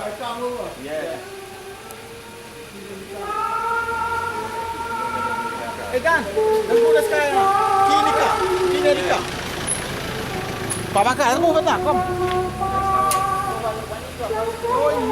Yeah. Dan, lembu dah sekarang. Kini nikah. Pak bakar lembu betul, kom. Oh, ini.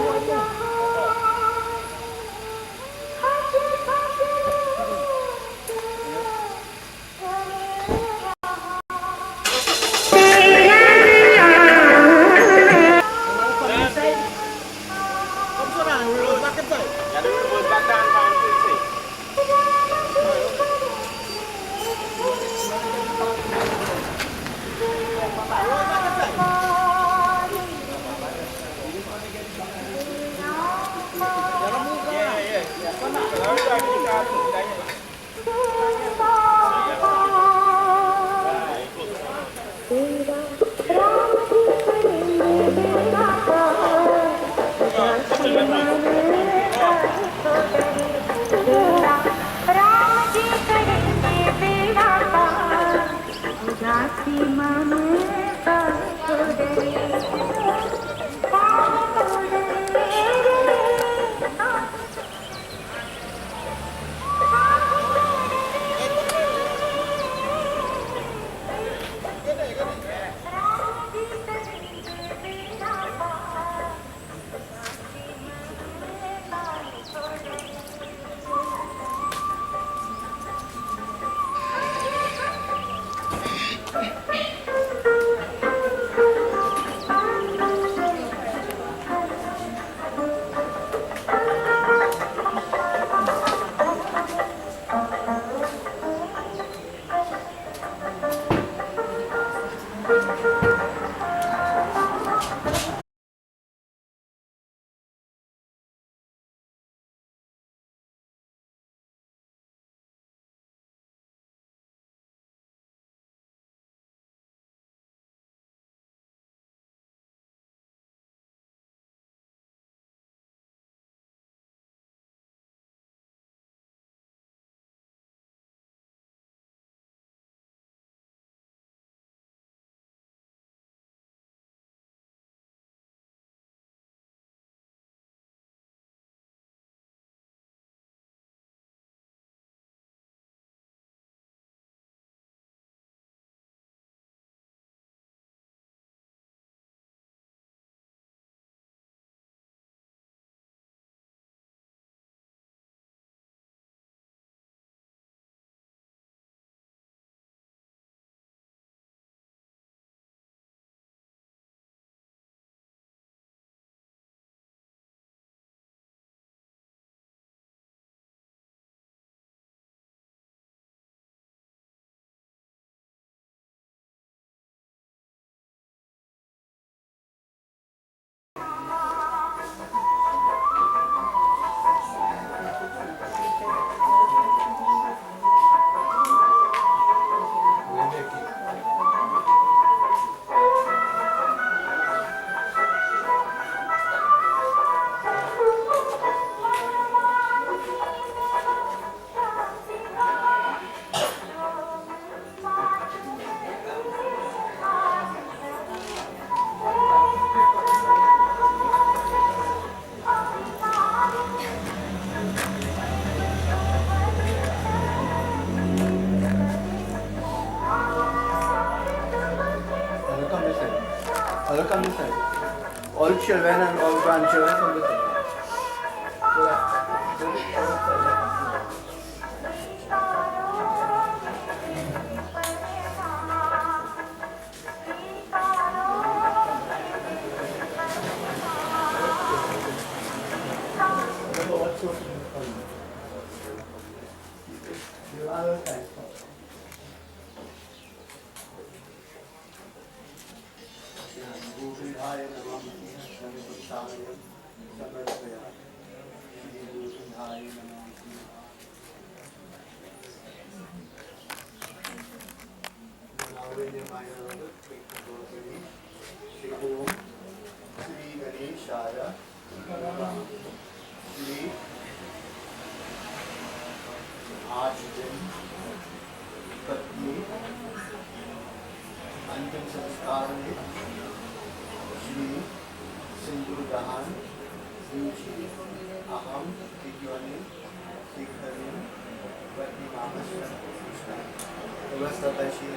Come this side. All children and all grandchildren come this side. आज दिन पत्नी अंतिम संस्कार में श्री सिंदूर दहन Aham, Vigyonim, Vikhanim, Vatni Mamasya, Krishna. The rest of that she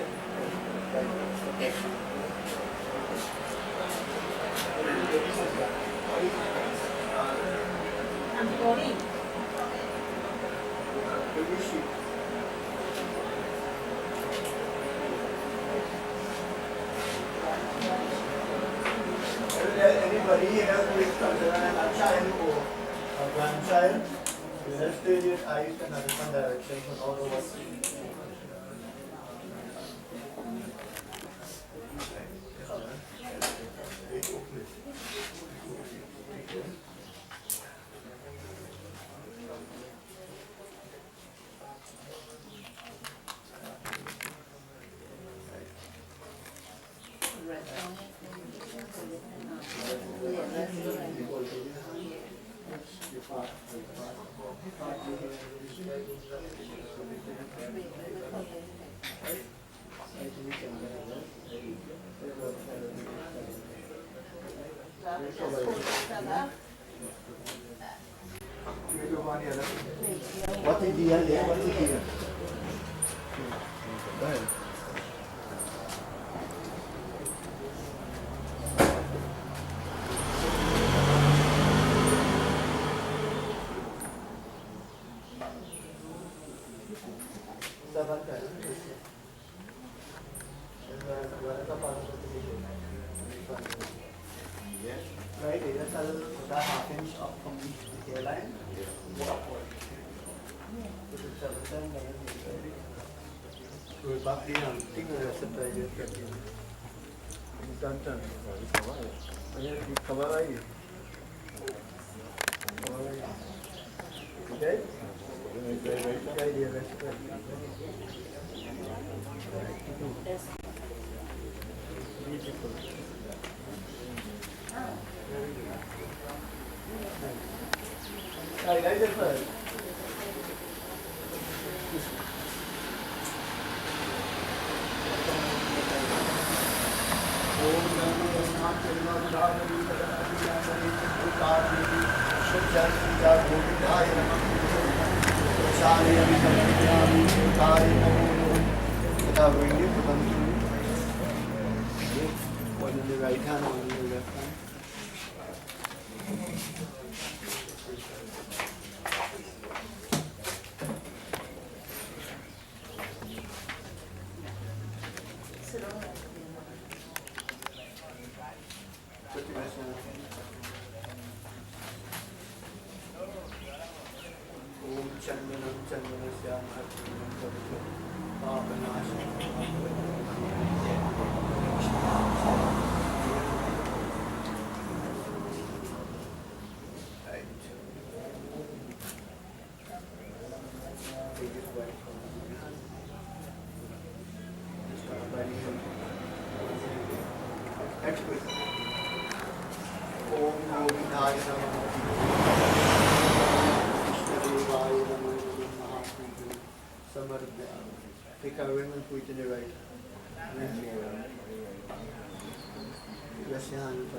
I'm going. Anybody here who is considered a child or a grandchild? Let's do your eyes in a different direction from all over. What idea there? What idea? Go ahead. Right, just a little half inch up from the hairline. Go upward. Put it 7 तो बाकी हम ठीक है सब type करते हैं instant ये खबर आई ठीक है क्या आइडिया है beautiful I like it One in the right hand, one in the left hand. Take our ring and put it in the right hand. Rest your hand on the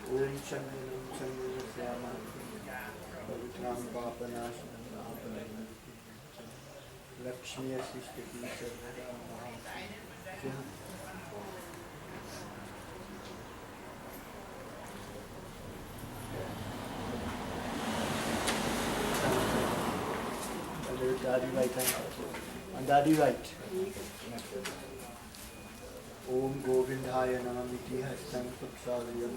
Om Chandanam Chandanam Syama Pavitram Papanashanam Lakshmi Asishtati Sarvada Maha. Daddy right hand. And daddy right. Om Govindhaya Namamiti Hastam Puksalayam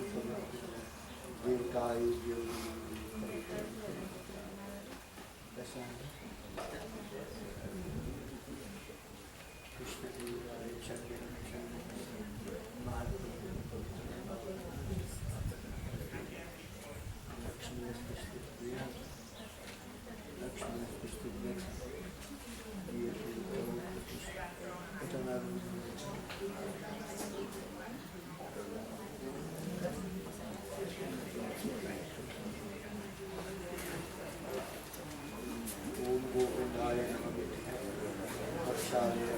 Devtai Yogi. Krishna Devaya Chandana Chandana Lakshmi Asishtati Lakshmi Asishtati next. Om Govindaya Namah Shivaya.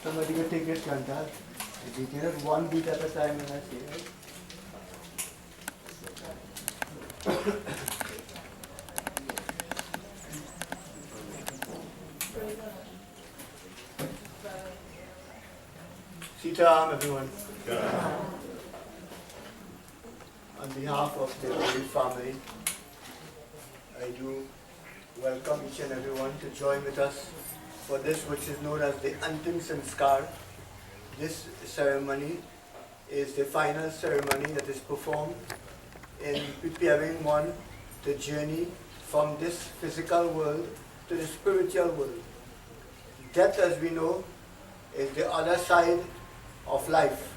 Somebody can take this Chantal. You can have one beat at a time when I say it. Sitaram, everyone. On behalf of the Holy Family, I do welcome each and everyone to join with us for this which is known as the Antim Sanskar. This ceremony is the final ceremony that is performed in preparing one to journey from this physical world to the spiritual world. Death, as we know, is the other side of life.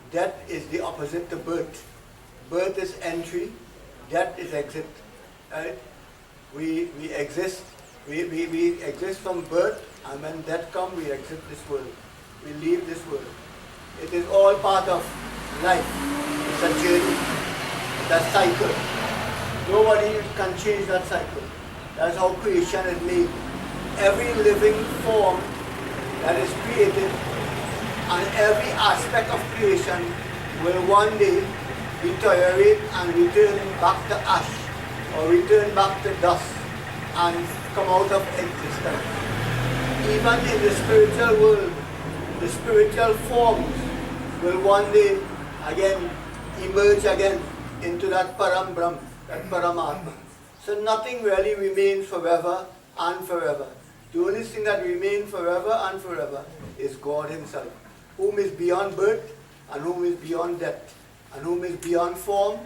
Death is the opposite to birth. Birth is entry, death is exit. Right? We exist. We exist from birth, and when death comes, we exit this world. We leave this world. It is all part of life. It's a journey. It's a cycle. Nobody can change that cycle. That's how creation is made. Every living form that is created and every aspect of creation will one day deteriorate and return back to ash or return back to dust and come out of existence. Even in the spiritual world, the spiritual forms will one day again emerge again into that Param Brahm, that Paramatma. So nothing really remains forever and forever. The only thing that remains forever and forever is God Himself, whom is beyond birth and whom is beyond death, and whom is beyond form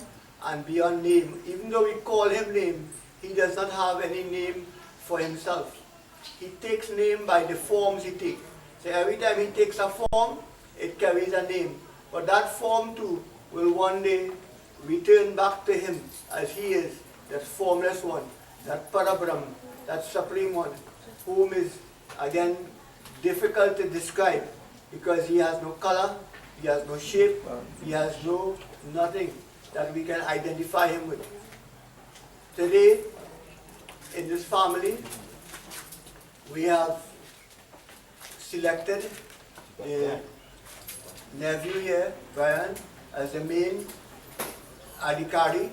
and beyond name. Even though we call Him name, He does not have any name for Himself. He takes name by the forms He takes. So every time He takes a form, it carries a name. But that form too will one day return back to Him as He is, that formless one, that Parabrahm, that Supreme One, whom is again difficult to describe because He has no color, He has no shape, He has no nothing that we can identify Him with. Today, in this family, we have selected the nephew here, Brian, as the main adhikari,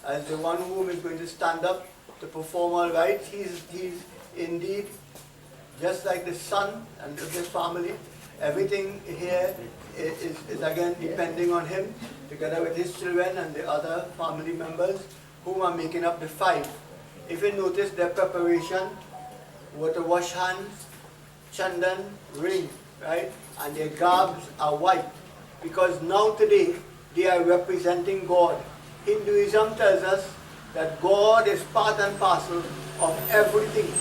as the one whom is going to stand up to perform all rites. He's indeed just like the son and of this family. Everything here is again depending on him, together with his children and the other family members whom are making up the 5. If you notice their preparation, water wash hands, chandan, ring, right? And their garbs are white, because now today they are representing God. Hinduism tells us that God is part and parcel of everything.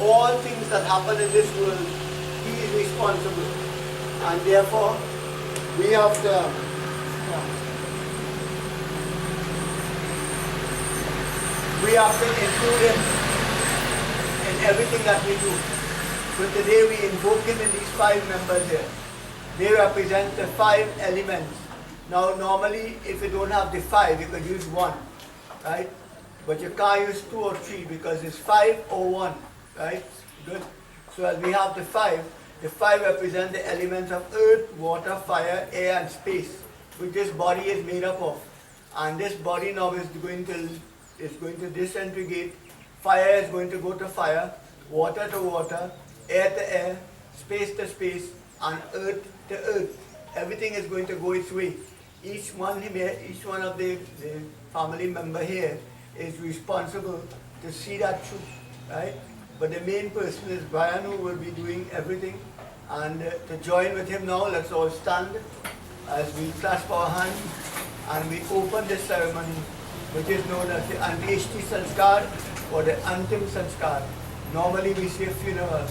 All things that happen in this world, He is responsible. And therefore, we have to include Him in everything that we do. So today we invoke Him in these 5 members here. They represent the 5 elements. Now normally, if you don't have the 5, you could use 1, right? But you can't use 2 or 3 because it's 5 or 1, right? Good. So as we have the 5 represent the elements of earth, water, fire, air and space, which this body is made up of. And this body now is going to is going to disintegrate, fire is going to go to fire, water to water, air to air, space to space, and earth to earth. Everything is going to go its way. Each one of the family member here is responsible to see that through, right? But the main person is Brian, who will be doing everything. And to join with him now, let's all stand as we clasp our hands and we open this ceremony, which is known as the Antyeshti Sanskar or the Antim Sanskar. Normally we say funeral.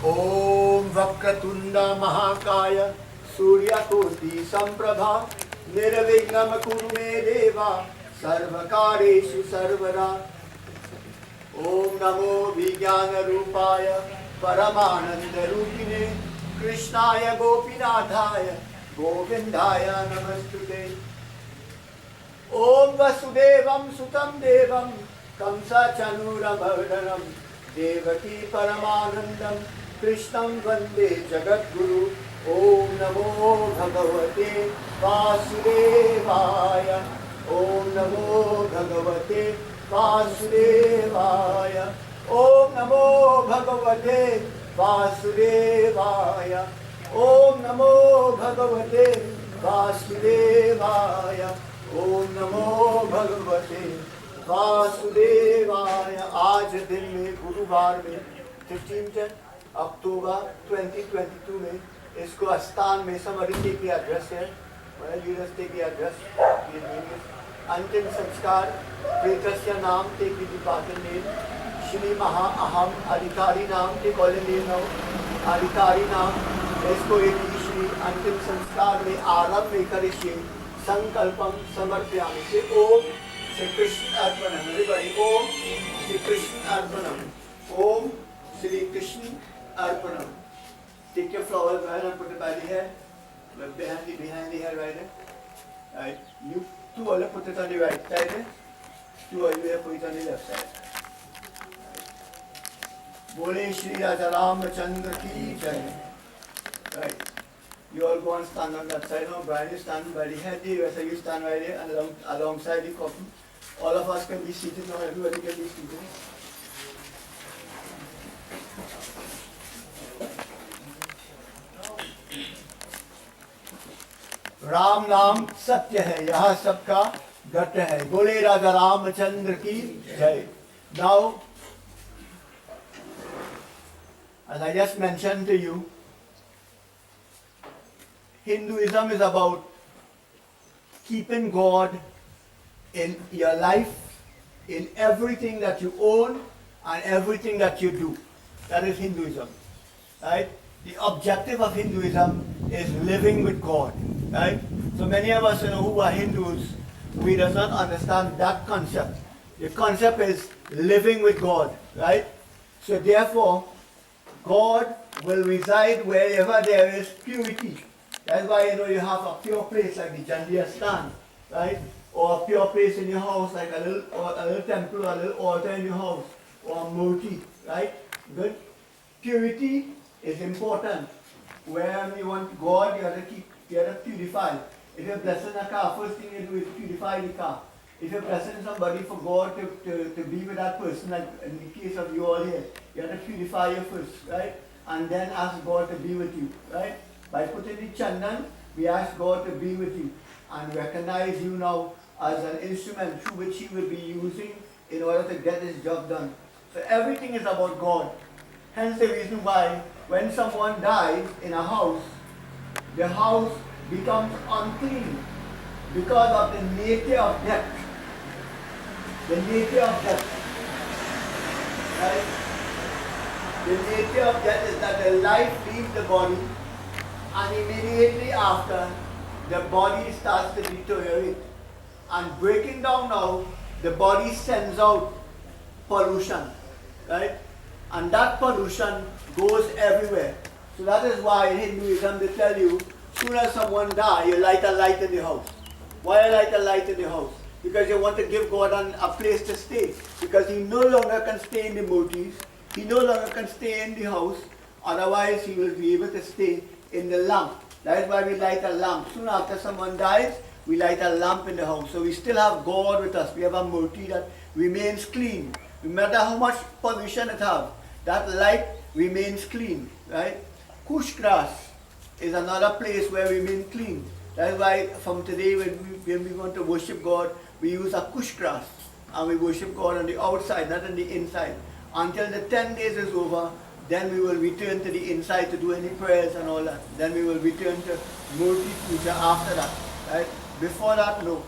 Om Vakratunda Mahakaya Suryakoti Samprabha Nirvignam Kurume Deva Sarvakareshu Sarvara. Om Namo Vijnana Rupaya Paramananda Rupine Krishnaya Gopinathaya Govindaya Namastute. Om Vasudevam Sutam Devam Kamsa Chanura Bhardanam Devaki Paramanandam Krishnam Vande Jagadguru. Om Namo Bhagavate Vasudevaya. Om Namo Bhagavate Vasudevaya. Om Namo Bhagavate Vasudevaya. Om Namo Bhagavate Vasudevaya. Om Namo Bhagavate Vasudevaya. आज दिन में गुरुवार में 15 अक्टूबर 2022 में इसको स्थान में समर्पित की address है. Leaders take the address. अंतिम संस्कार प्रेतस्य नाम take the departed name. Shri महा अहम अधिकारी नाम take all the name now. अधिकारी नाम इसको एक श्री अंतिम संस्कार में आरंभ में करिष्ये संकल्पम समर्पयामि. से ओम Shri Krishna अर्पणम. Everybody, Om Shri Krishna अर्पणम. Om Shri Krishna अर्पणम. Take your flowers and put it by the head. Behind the head, right there. Right. You two all put it on the right side. Eh? Two all put it on the left side. Bole Shri Raja Ramachandra ki jai. Right. You all go and stand on that side now. Brian is standing by the head. The rest of you stand right there and alongside the coffin. All of us can be seated now. Everybody can be seated. Ram नाम सत्य है, यह सबका गत है. बोले राजा रामचंद्र की जय. Now, as I just mentioned to you, Hinduism is about keeping God in your life, in everything that you own and everything that you do. That is Hinduism, right? The objective of Hinduism is living with God, right? So many of us who are Hindus, we do not understand that concept. The concept is living with God, right? So therefore, God will reside wherever there is purity. That's why you have a pure place like the Jandiya stand, right? Or a pure place in your house like a little temple or a little altar in your house, or a murti, right? Good. Purity is important. Wherever you want God, you have to purify. If you're blessing a car, first thing you do is purify the car. If you're blessing somebody for God to be with that person, like in the case of you all here, you have to purify you first, right? And then ask God to be with you, right? By putting the chandan, we ask God to be with you and recognize you now as an instrument through which He will be using in order to get His job done. So everything is about God. Hence the reason why when someone dies in a house, the house becomes unclean because of the nature of death. The nature of death. Right? The nature of death is that the life leaves the body and immediately after the body starts to deteriorate. And breaking down now, the body sends out pollution. Right? And that pollution goes everywhere. So that is why in Hinduism they tell you, soon as someone dies, you light a light in the house. Why light a light in the house? Because you want to give God a place to stay. Because He no longer can stay in the murtis, He no longer can stay in the house, otherwise He will be able to stay in the lamp. That is why we light a lamp. Soon after someone dies, we light a lamp in the house. So we still have God with us. We have a murti that remains clean. No matter how much pollution it has, that light remains clean, right? Kush grass is another place where we remain clean. That is why from today when we want to worship God, we use a kush grass. And we worship God on the outside, not on the inside. Until the 10 days is over, then we will return to the inside to do any prayers and all that. Then we will return to Murti Puja after that, right? Before that, no,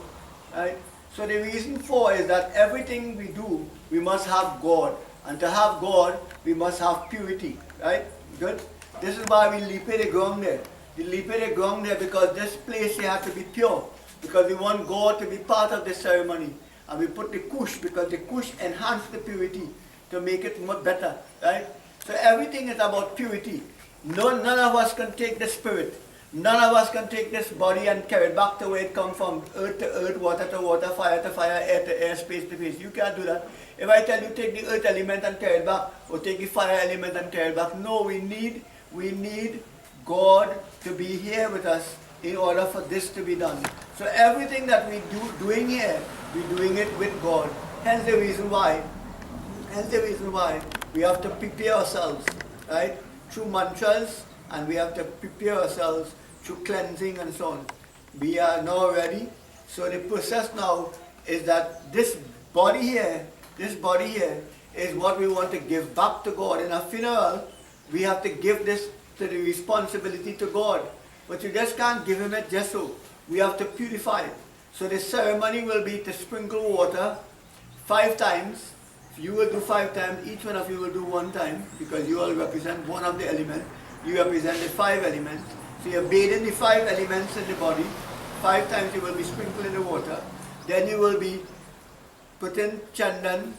right? So the reason for is that everything we do, we must have God. And to have God, we must have purity, right? Good? This is why we leap the ground there. We leap the ground there because this place you have to be pure. Because we want God to be part of the ceremony. And we put the kush because the kush enhances the purity to make it much better, right? So everything is about purity. None of us can take the spirit. None of us can take this body and carry it back to where it comes from, earth to earth, water to water, fire to fire, air to air, space to space. You can't do that. If I tell you take the earth element and carry it back, or take the fire element and carry it back, no, we need God to be here with us in order for this to be done. So everything that we doing here, we're doing it with God. Hence the reason why we have to prepare ourselves, right? Through mantras, and we have to prepare ourselves through cleansing and so on. We are now ready. So the process now is that this body here is what we want to give back to God. In a funeral, we have to give this to the responsibility to God. But you just can't give him it just so. We have to purify it. So the ceremony will be to sprinkle water 5 times. You will do 5 times, each one of you will do 1 time, because you all represent one of the elements. You represent the 5 elements. So you're bathing the 5 elements in the body. 5 times you will be sprinkling the water. Then you will be putting chandan,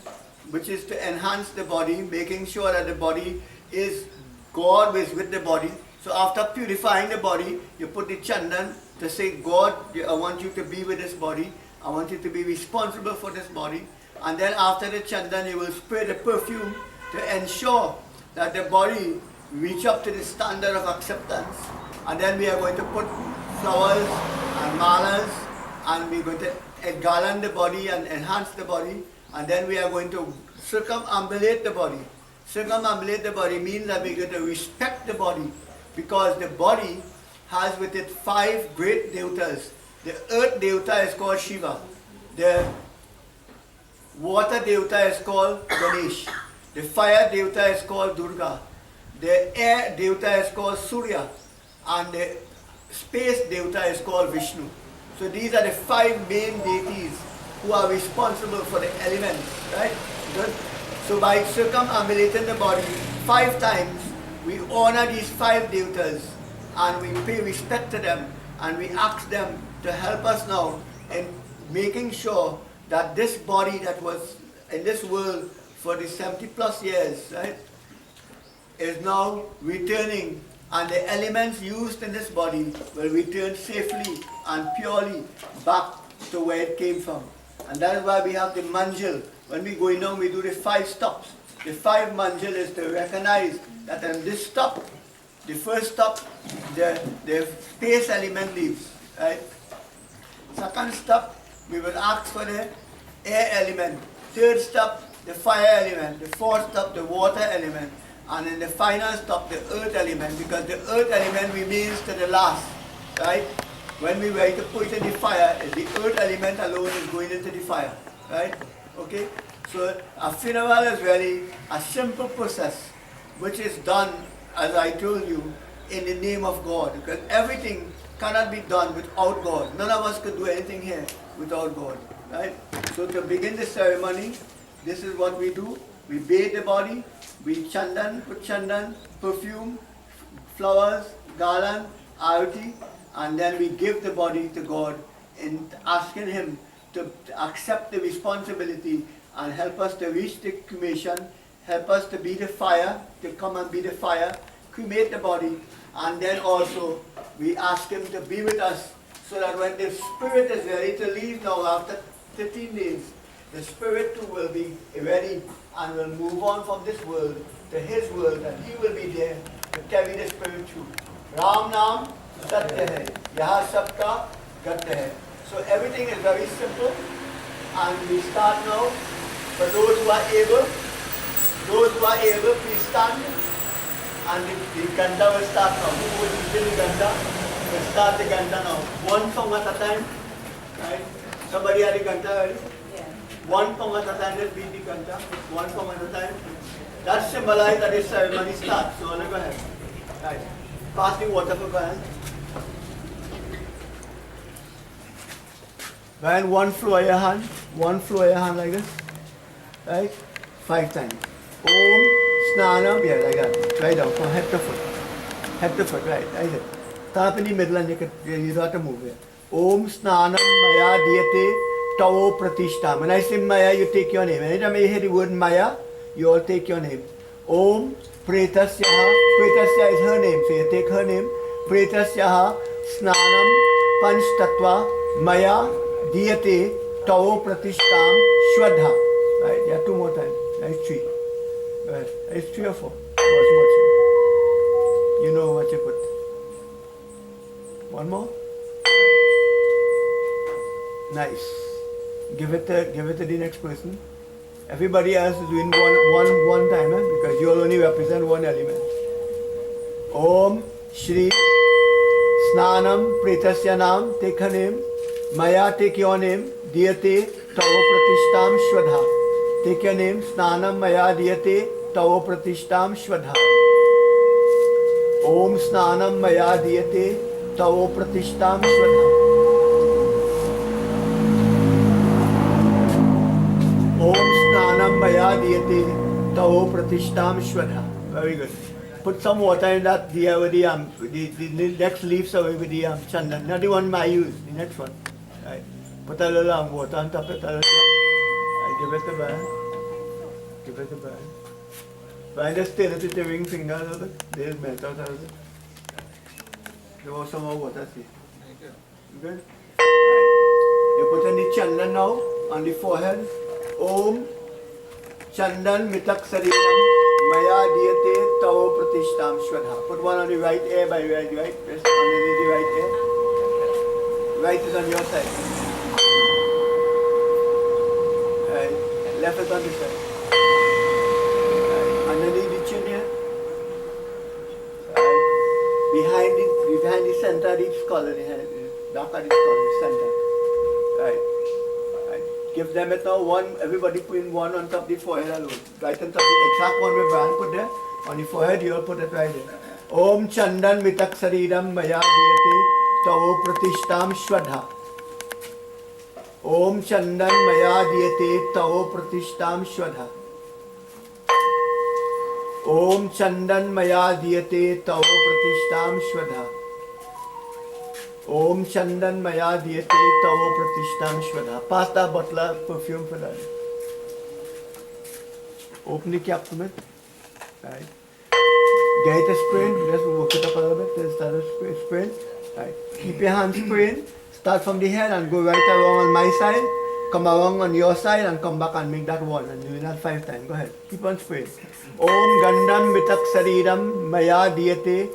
which is to enhance the body, making sure that the body is, God is with the body. So after purifying the body, you put the chandan to say, God, I want you to be with this body. I want you to be responsible for this body. And then after the chandan, you will spray the perfume to ensure that the body reach up to the standard of acceptance. And then we are going to put flowers and malas, and we're going to garland the body and enhance the body. And then we are going to circumambulate the body. Circumambulate the body means that we're going to respect the body, because the body has with it 5 great devatas. The earth devata is called Shiva. The water devata is called Ganesh. The fire devata is called Durga. The air devata is called Surya. And the space devata is called Vishnu. So these are the 5 main deities who are responsible for the elements, right? Good. So by circumambulating the body 5 times, we honor these 5 devatas and we pay respect to them, and we ask them to help us now in making sure that this body that was in this world for the 70 plus years, right, is now returning, and the elements used in this body will return safely and purely back to where it came from. And that is why we have the manjal. When we go in, we do the 5 stops. The 5 manjal is to recognize that on this stop, the first stop, the space element leaves, right? Second stop, we will ask for the air element. Third stop, the fire element. The fourth stop, the water element. And in the final stop, the earth element, because the earth element remains to the last, right? When we were to put in the fire, the earth element alone is going into the fire, right? Okay? So a funeral is really a simple process which is done, as I told you, in the name of God, because everything cannot be done without God. None of us could do anything here without God, right? So to begin the ceremony, this is what we do. We bathe the body, we put chandan, perfume, flowers, garland, arati, and then we give the body to God in asking Him to accept the responsibility and help us to reach the cremation, help us to be the fire, to come and be the fire, cremate the body, and then also we ask Him to be with us so that when the spirit is ready to leave now after 15 days, the spirit too will be ready and will move on from this world to His world, and He will be there to carry the spirit through. Ram Nam, सत्य है, यहाँ सबका गत्य है. So everything is very simple, and we start now. For those who are able, please stand, and the ganda will start now. Who will lead the ganda? We'll start the ganda now. One song at a time, right? Somebody had the ganda ready? Yeah. One song at a time, let's beat the ganda. One song at a time. That symbolizes that the ceremony starts. So now go ahead. Right. Pass the water for Brian. Brian, one flow of your hand. One flow of your hand like this. Right? 5 times. Om, Snanam, yeah, like that. Right down, from head to foot. Head to foot, right. That's it. Stand up in the middle and you don't have to move here. Om, Snanam, Maya, Diyate, Tao, Pratishtam. When I say Maya, you take your name. Anytime you hear the word Maya, you all take your name. Om, Pretasyaha. Pretasya is her name, so you take her name. Pretasyaha, Snanam, Panch Tattva, Maya, Diyate, Tao, Pratishtam, Shwadha. Right, yeah, 2 more times. That's 3. Right, it's 3 or 4. What's watching? You know what you put. 1 more. Nice. Give it to the next person. Everybody else is doing one time, because you all only represent one element. Om Shri Snanam Pretasya Nam, take her name. Maya, take your name. Diyate Tavo Pratishtam Shwadha. Take your name. Snanam Maya Diyate Tavo Pratishtam Shwadha. Om Snanam Maya Diyate Tavo Pratishtam Shwadha. Om Snanam Maya Diyate Tavo Pratishtam Shwadha. Very good. Put some water in that here with the next leaves away with the chandan. Not the one I use, the next one. Right. Put a little water on top of it. Give it to Brian. Give it to Brian. Brian, just stir it with your ring finger a little bit. They'll melt out a little bit. Give us some more water, see. Good? Right. You put in the chandan now on the forehead. Om Chandan Mitak Sarinam Maya Diyate Tavo Pratishtam Shwadha. Put one on the right ear by right. Press underneath the right ear. Right is on your side. Right. Left is on this side. Right. Underneath the chin here. Right. Behind the center of the skull, dark of the skull, the center. Right. Give them it now, one, everybody putting one on top of the forehead alone. Right on top of the exact one where Brian put there. On the forehead, you'll put it right there. Om Chandan Mitak Saridam Maya Diyate Tavo Pratishtam Shwadha. Om Chandan Maya Diyate Tavo Pratishtam Shwadha. Om Chandan Maya Diyate Tavo Pratishtam Shwadha. Om Chandan Maya Diyate Tavo Pratishtam Shwadha. Pass that bottle of perfume for that. Open the cap from it. Right. Get it spraying. Just work it up a little bit. Then start spraying. Right. Keep your hands spraying. Start from the head and go right along on my side. Come along on your side and come back and make that one. And do that 5 times. Go ahead. Keep on spraying. Om Gandam Vitak Sariram Maya Diyate.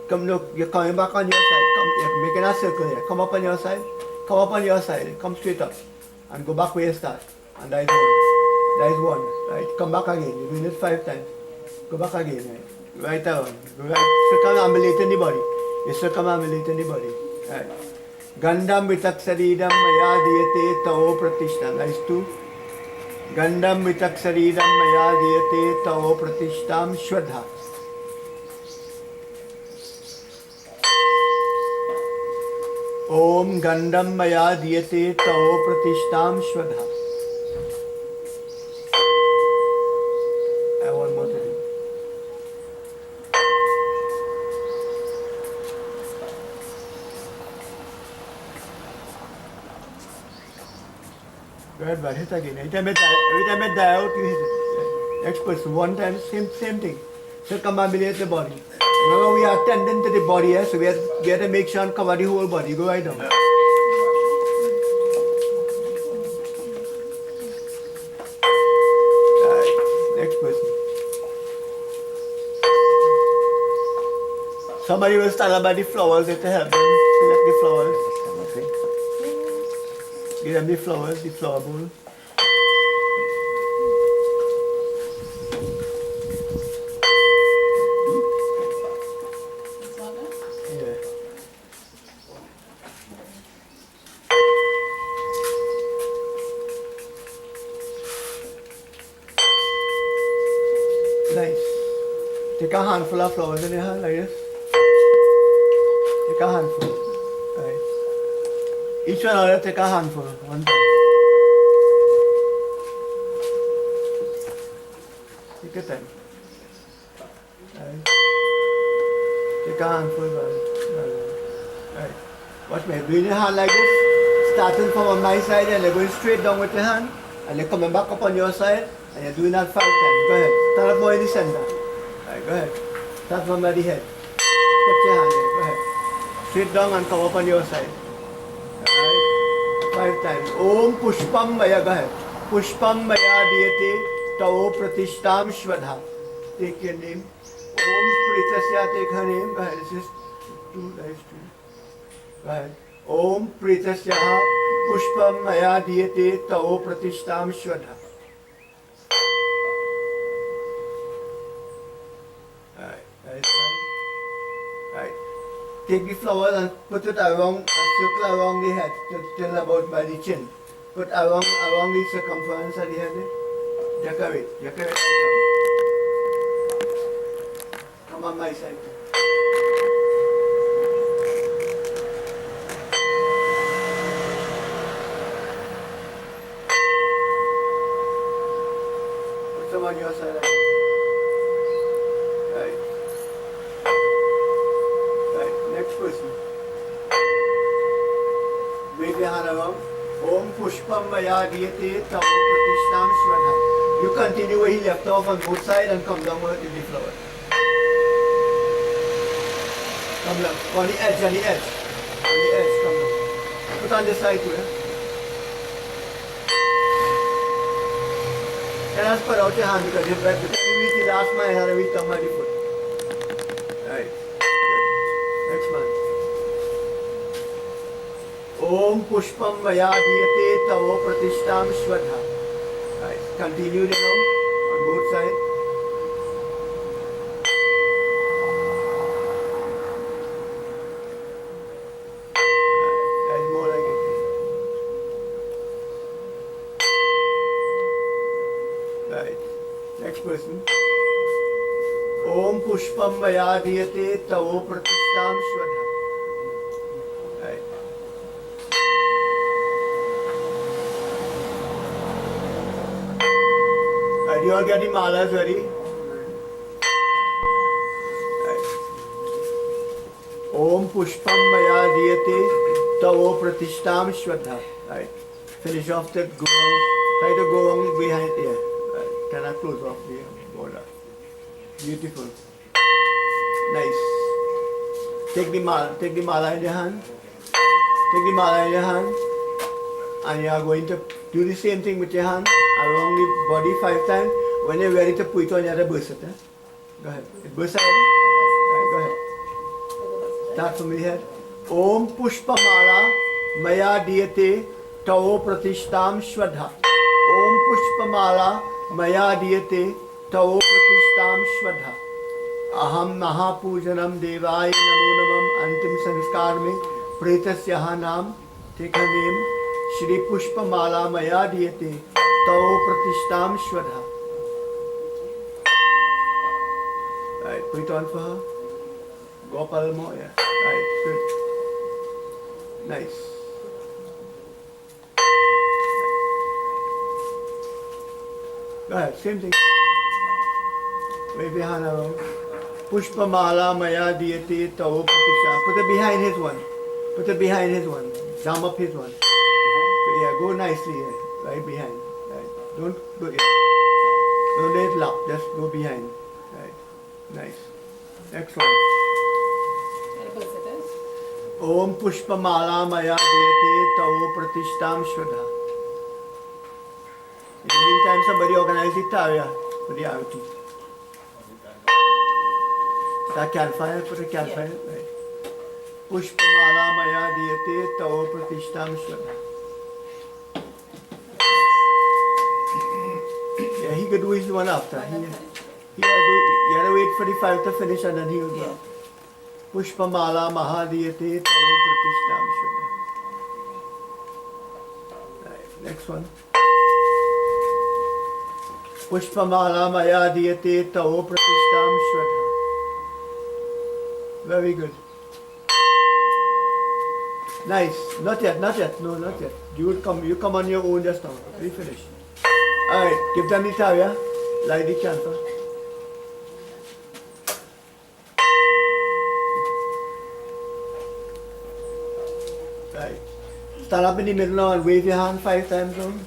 Come look, you're coming back on your side. Come, you're making a circle here. Come up on your side. Come up on your side. Come straight up. And go back where you start. And that is one. That is one. Right. Come back again. You're doing it 5 times. Go back again. Right around. Right. Circumambulating the body. You're circumambulating the body. Right. Gandam Vitak Saridam Maya Diyate Tavo Pratishtam. That is 2. Gandam Vitak Saridam Maya Diyate Tavo Pratishtam Shwadha. Om Gandam Maya Diyate Tavo Pratishtam Shwadha. I have one more to do. Go ahead, but hit again. Every time I die out, you hit it. Next person, one time, same thing. Circumambulate the body. Remember, we are attending to the body, so we have to make sure and cover the whole body. Go right down. Right. Next person. Somebody will stand up by the flowers to help them select the flowers. Give them the flowers, the flower bowl. Yeah. Nice. Take a handful of flowers in your hand like this. Take a handful. Right. Each one of them take a handful. One time. Take your time. Right. Take a handful. Right. Watch me. Bring your hand like this. Starting from on my side and you're going straight down with your hand. And you're coming back up on your side. And you're doing that 5 times. Go ahead. Start up more in the center. Right, go ahead. Start from by the head. Put your hand there. Go ahead. Straight down and come up on your side. Right. 5 times. Om Pushpam Maya. Go ahead. Pushpam Maya Diyate Tao Pratishtam Shvadha. Take your name. Om Pritasya. Take her name. Go ahead. This is 2 times 2. Go ahead. Om Pritasya Pushpam Maya Diyate Tao Pratishtam Shvadha. Right. Take the flowers and put it around, a circle around the head, till about by the chin. Put around the circumference of the head. Decorate. Come on my side. Put some on your side. Right. Next person. Wave your hand around. Om Pushpam Maya Diyate Tao Pratishtam Shvadha. You continue where he left off on both sides and come down with the flower. Come down. On the edge. Come down. Put on this side too. And just put out your hand because you reach the last man and we come by the foot. Right. Next man. Om Pushpam Maya Diyate Tavo Pratishtam Shvadha. Right. Continue now on both sides. That's more like it. Right. Next person. Om Pushpam Maya Diyate Tavo Pratishtam Shvadha. Right. Right, you all get the malas ready? Right. Om Pushpam Maya Diyate Tavo Pratishtam Shvadha. Right. Finish off that go on. Try to go on behind here. Right. Can I close off the border? Beautiful. Nice. Take the mala in your hand. Take the mala in your hand. And you are going to do the same thing with your hand around the body 5 times. When you're ready to put it on, you have to burst it. Go ahead. It bursts already? Right, go ahead. Start from the head. Om Pushpamala Maya Diyate Tavo Pratishtam Shvadha. Om Pushpamala Maya Diyate Tavo Pratishtam Shvadha. Aham Mahapujanam Devaya Namo Namam Antim Sanskar mein Pretasyaha Naam. Take her name. Shri Pushpamala Maya Diyate Tavo Pratishtam Shvadha. Right, put it on for her. Gopal Moya. Right, good. Nice. Go ahead, same thing. Wave your hand around. Pushpamala Maya Diyate Tavo Pratishtam. Put it behind his one. Put it behind his one. Jam up his one. Yeah, go nicely here. Right behind. Right. Don't go here. Don't let it lap. Just go behind. Right. Nice. Next one. Om Pushpamala Maya Diyate Tavo Pratishtam Shvadha. In the meantime, somebody organize the Tavya for the Arati. That campfire, put a campfire. Right. Pushpamala maya diyate tavo pratishtam shraddha. Yeah, he could do his one after. He had to wait for the 5 to finish and then he would go. Pushpamala mahadiyate tavo pratishtam shraddha. Right, next one. Pushpamala maya diyate tavo pratishtam shraddha. Very good. Nice. Not yet. No, not yet. You come on your own just now. We finish. Alright, give them the tawya. Light the candle. Right. Stand up in the middle now and wave your hand 5 times on.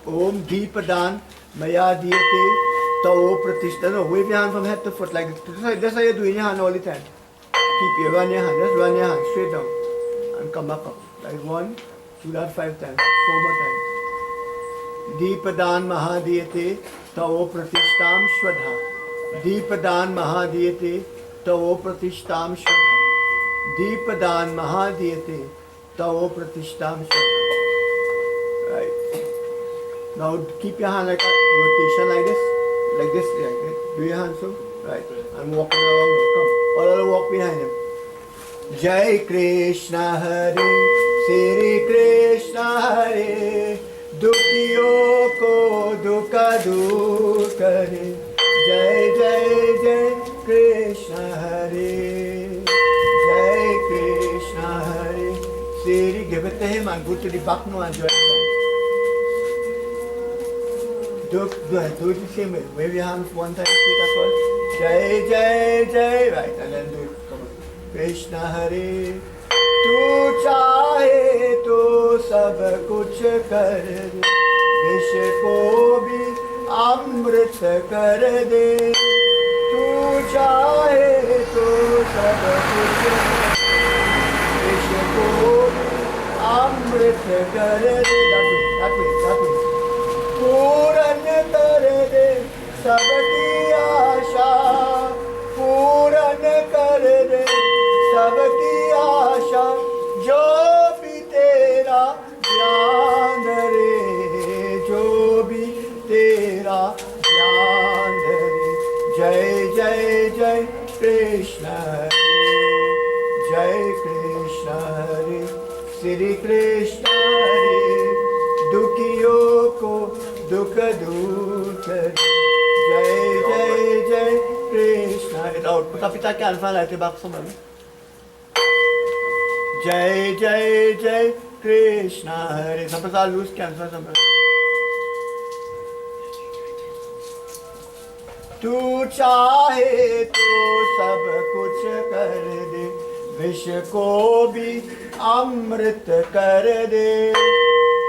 Om Deepadan Maya Diyate Tao Pratishta. No, wave your hand from head to foot like this. That's how you're doing your hand all the time. Keep your run your hand. Just run your hand straight down. And come back up. Like 1, do that 5 times. 4 more times. Deepadan Mahadiyate Tavo Pratishtam Shwadha. Deepadan Mahadiyate Tavo Pratishtam Shwadha. Deepadan Mahadiyate Tavo Pratishtam Shwadha. Right. Now keep your hand like a rotation like this. Like this. Right. Do your hand so. Right. And walking along now. Come. All of walk behind him. Jai Krishna Hare, Shri Krishna Hare, Dukhiyon ko dukha dur kare. Jai Jai Jai Krishna Hare, Jai Krishna Hare. Shri, give it to him and go to the back now and join him. Do it the same way. Wave your hands 1 time, feet across. Jai Jai Jai. Right, and then do it. Come on. Krishna Hare, tu chahe to sab kuch kar de, vish ko bhi amrit kar de. Tu chahe to sab kuch kar de, vish ko bhi amrit kar de. That way. Puran kar de sabki aasha, puran kar de सबकी आशा, जो भी तेरा ध्यान रे, जो भी तेरा ध्यान रे. जय जय जय कृष्ण हरे, जय कृष्ण हरे, श्री कृष्ण हरे, दुखियों को दुख दूर करे. जय जय जय Krishna. Pick up your hand, light back somewhere. Jai Jai Jai Krishna Hare. Sometimes I'll lose cancer sometimes. Tu chahe to sab kuch kar de, vish ko bhi amrit kar de.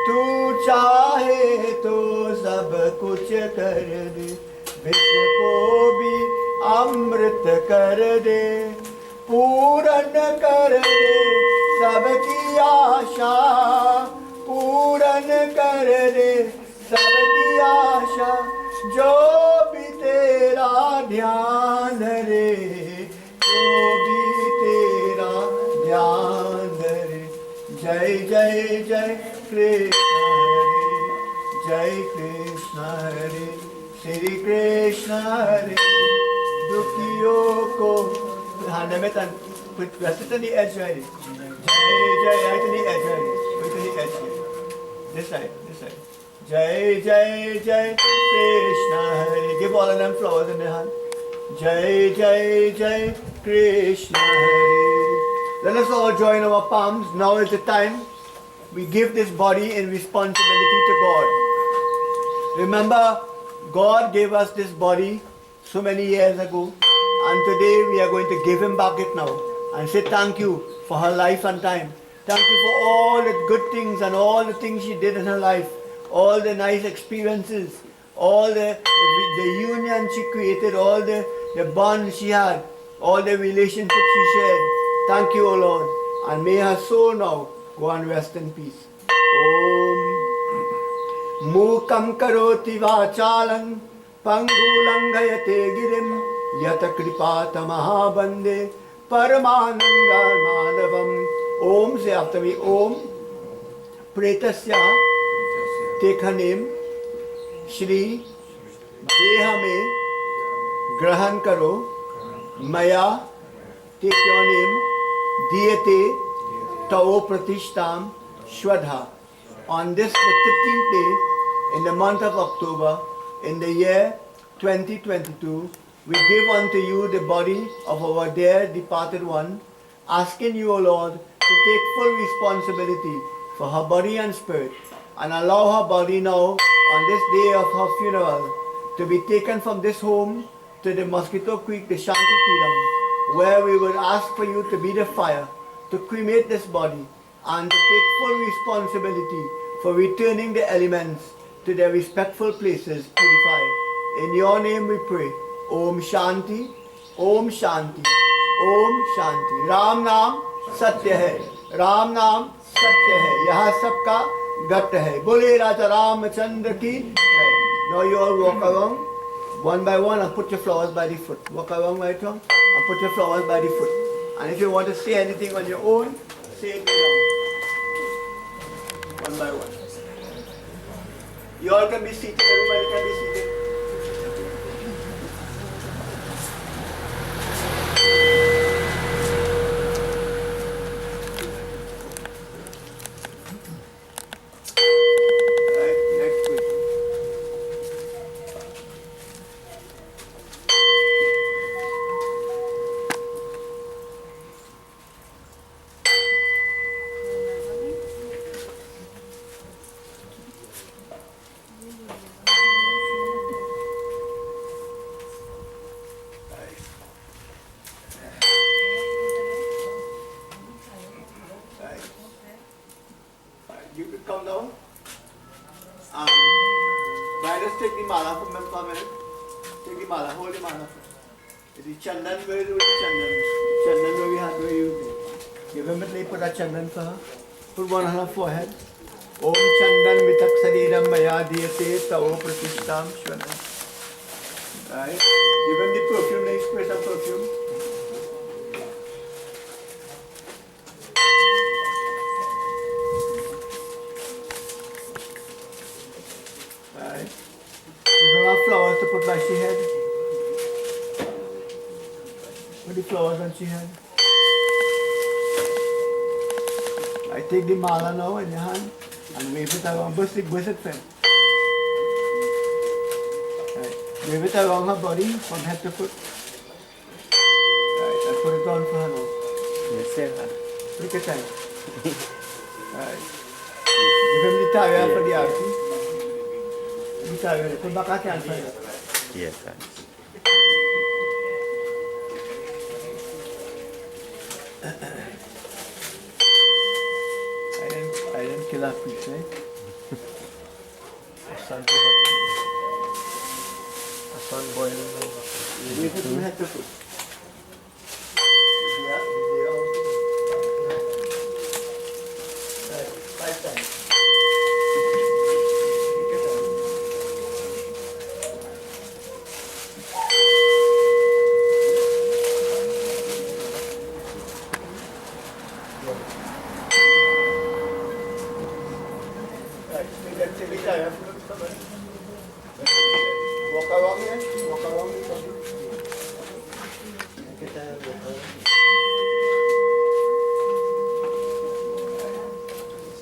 Tu chahe to sab kuch kar de, vish ko bhi amrit kar de. Puran kar de सबकी आशा, पूरन कर दे सबकी आशा, जो भी तेरा ध्यान रे, जो भी तेरा ध्यान रे. जय जय जय कृष्ण हरे, जय कृष्ण हरे, श्री कृष्ण हरे, दुखियों को. hand में put rest it on the edge right. Jai Jai, right on the edge right. Put on the edge here. This side. Jai Jai Jai Krishna Hare. Give all of them flowers in their hand. Jai Jai Jai Krishna Hare. Let us all join our palms. Now is the time we give this body in responsibility to God. Remember, God gave us this body so many years ago. And today we are going to give him back it now and say thank you for her life and time. Thank you for all the good things and all the things she did in her life, all the nice experiences, all the union she created, all the bonds she had, all the relationships she shared. Thank you, O Lord. And may her soul now go and rest in peace. Om Mukam karoti vachalam Pangulanghayate girim यत कृपातमहा वंदे परमानंद माधवम. Om से after we Om प्रेतस्य take her name Shri देह में ग्रहण करो मया take your name diyate tavo pratistam shwadha. On this the 13th day in the month of October in the year 2022, we give unto you the body of our dear departed one, asking you, O Lord, to take full responsibility for her body and spirit, and allow her body now on this day of her funeral to be taken from this home to the Mosquito Creek, the Shanti Kingdom, where we will ask for you to be the fire, to cremate this body, and to take full responsibility for returning the elements to their respectful places purified. In your name we pray. Om Shanti, Om Shanti, Om Shanti. Ram Naam सत्य है, राम नाम सत्य है, यह सबका गत है. बोले राजा रामचंद्र की जय. Now you all walk around one by one and put your flowers by the foot. Walk around right now and put your flowers by the foot. And if you want to say anything on your own, say it down. One by one. You all can be seated, everybody can be seated. You could come down. Bridals take the mala from them for a minute. Take the mala, hold the mala. The chandan, where is the chandan? Chandan where we have, where you give him it, put a chandan for her. Put one on her forehead. Om chandan mitak sariram maya diyate tavo pratistam shwana. Right? Give him the perfume, the spray some perfume. Flowers to put by she head. Put the flowers on she head. I take the mala now in your hand and wave it around. Bust it friend. Right. Wave it around her body from head to foot. Right. I put it on for her now. Yes, sir. Take your time. Right. Give him the towel for the arti. Put back at your hand. Yes, sir. I didn't kill our fish, right? A sun too hot. A sun boiling. We have to put. Right, 5 times. Walk around here. Walk around here.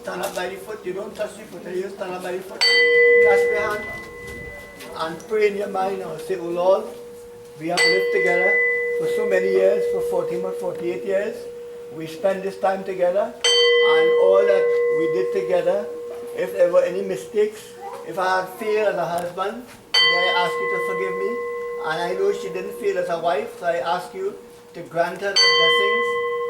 Stand up by the foot. You don't touch the foot. You stand up by the foot. Clasp your hand and pray in your mind now. Say, oh Lord, we have lived together for so many years, for 14 or 48 years. We spent this time together, and all that we did together, if there were any mistakes, if I had failed as a husband, today I ask you to forgive me. And I know she didn't fail as a wife, so I ask you to grant her the blessings.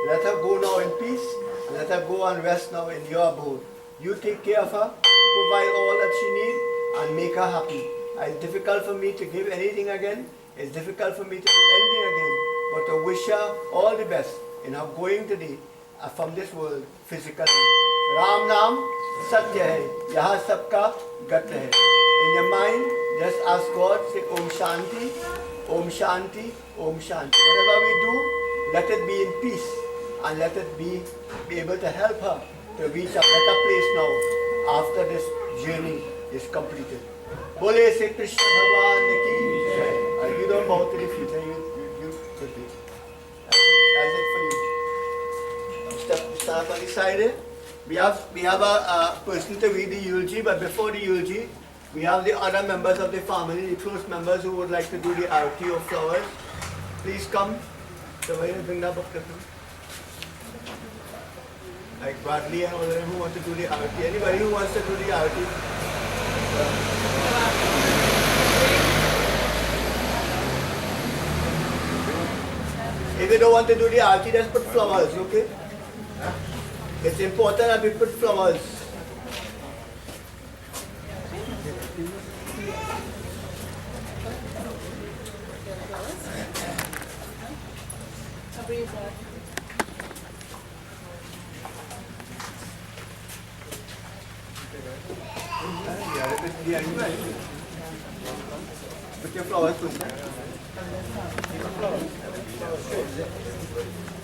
Let her go now in peace. Let her go and rest now in your abode. You take care of her, provide all that she needs, and make her happy. It's difficult for me to give anything again. It's difficult for me to do anything again, but to wish her all the best in her going today from this world physically. Ram Naam Satya hai, yaha sabka gat hai. In your mind, just ask God, say Om Shanti, Om Shanti, Om Shanti. Whatever we do, let it be in peace and let it be able to help her to reach a better place now after this journey is completed. Bole Sri Krishna Bhagwan ki Jai. You don't bow to the feet, you could be. That's it for you. Start on the side. We have a person to read the eulogy, but before the eulogy, we have the other members of the family, the close members who would like to do the arati of flowers. Please come. So why bring that book to them? Like Bradley and all of them who want to do the arati. Anybody who wants to do the arati? If you don't want to do the arati, just put flowers, okay? It's important that we put flowers. Put your flowers first.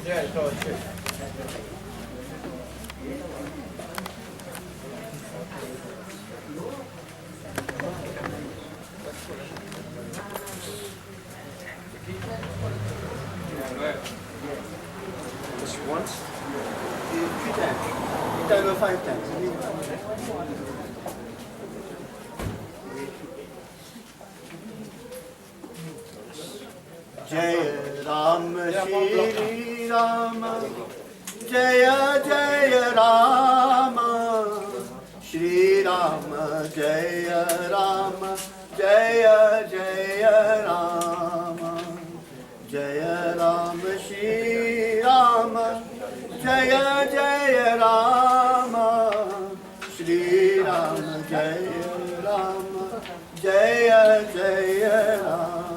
Yeah, flowers. Just once? 3 times. 3 times or 5 times. Jai Ram Shri Ram Jaya Jaya Rama Shri Rama Jaya Rama Jaya Jaya Rama Jaya Ram Shri Rama Jaya Jaya Rama Shri Rama Jaya Rama Jaya Jaya Rama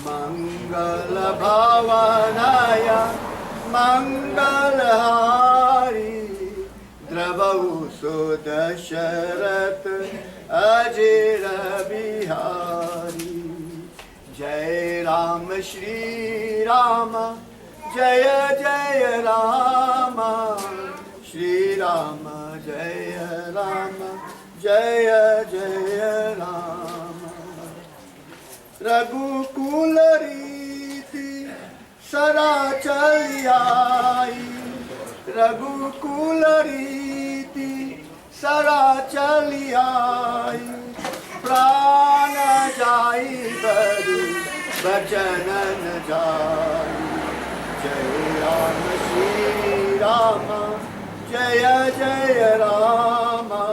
Mangala Bhavanaya Mangalhari Dravau Sudasharat Ajira Bihari Jai Ram Shri Rama Jaya Jaya Rama Shri Rama Jaya Rama Jaya Jaya Rama Raghukul Riti Sara chali aayi Raghukul Riti Sara chali aayi Prana jai badu Bhajan n jai Jai Ram Shri Rama Jaya Jaya Rama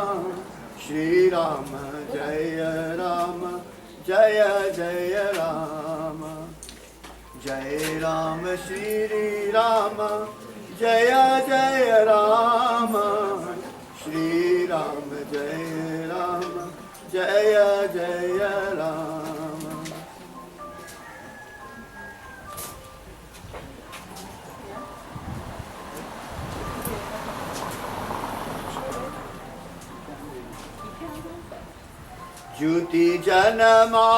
Shri Rama Jaya Rama Jaya Jaya Rama Jai Ram Shri Rama Jaya Jaya Rama Shri Rama Jaya Rama Jaya Jaya Rama Juti Janama